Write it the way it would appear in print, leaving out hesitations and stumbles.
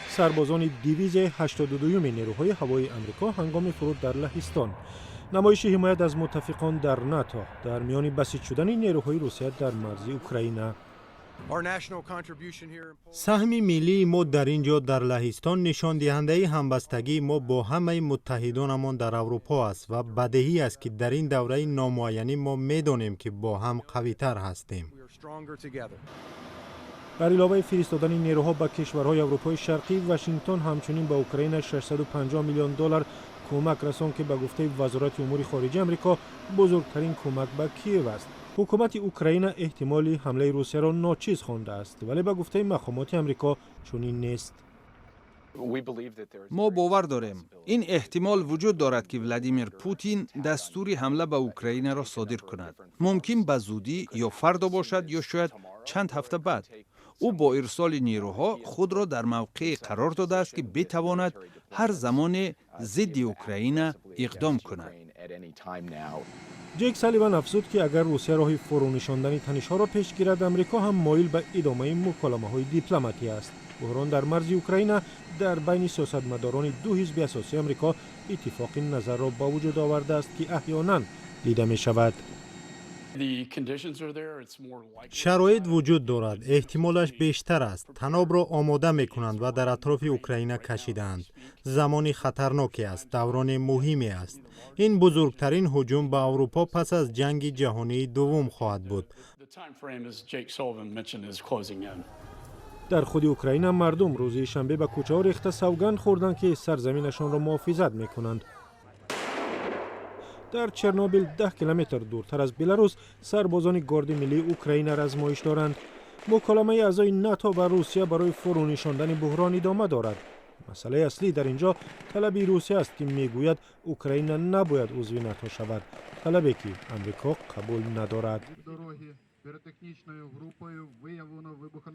سربازان دیویز 82 نیروهای هوایی آمریکا هنگام فرود در لهستان. نمایش حمایت از متفقان در ناتو در میان بسیج شدن نیروهای روسیه در مرز اوکراین. سهم ملی ما در اینجا در لهستان نشان دهنده همبستگی ما با همه متحدانمان در اروپا است و بدیهی است که در این دوره نامعینی ما می‌دانیم که با هم قوی‌تر هستیم. بر علاوه فرستادن نیروها به کشورهای اروپای شرقی، واشنگتن همچنین به اوکراین 650 میلیون دلار کمک رساند که به گفته وزارت امور خارجه آمریکا بزرگترین کمک به کییو است. حکومت اوکراین احتمال حمله روسیه را ناچیز خوانده است، ولی به گفته مقامات آمریکا چنین نیست. ما باور داریم این احتمال وجود دارد که ولادیمیر پوتین دستور حمله به اوکراین را صادر کند. ممکن به زودی یا فردا باشد یا شاید چند هفته بعد. او با ارسال نیروها خود را در موقع قرار داده است که بتواند هر زمان ضد اوکراین اقدام کند. جیک سالیوان افزود که اگر روسیه راه فرونشاندن تنش‌ها را پیش گیرد، آمریکا هم مایل به ادامه مکالمه‌های دیپلماتی است. بحران در مرز اوکراین در بین سیاستمداران دو حزب اساسی آمریکا اتفاق نظر را با وجود آورده است که احیانا دیده می شود. شرایط وجود دارد، احتمالش بیشتر است. تناب را آماده می کنند و در اطراف اوکراین کشیدند. زمانی خطرناکی است، دوران مهمی است. این بزرگترین هجوم به اروپا پس از جنگ جهانی دوم خواهد بود. در خود اوکراین مردم روز شنبه به کوچه ها ریخته سوگند خوردند که سرزمینشان را محافظت می کنند. در چرنوبیل 10 کیلومتر دورتر از بلاروس سربازان گارد ملی اوکراین را آزمایش دارند. مکالمه اعضای ناتو و روسیه برای فرونشاندن بحران ادامه دارد. مسئله اصلی در اینجا طلب روسیه است که میگوید اوکراین نباید عضو ناتو شود، طلبی که آمریکا قبول ندارد.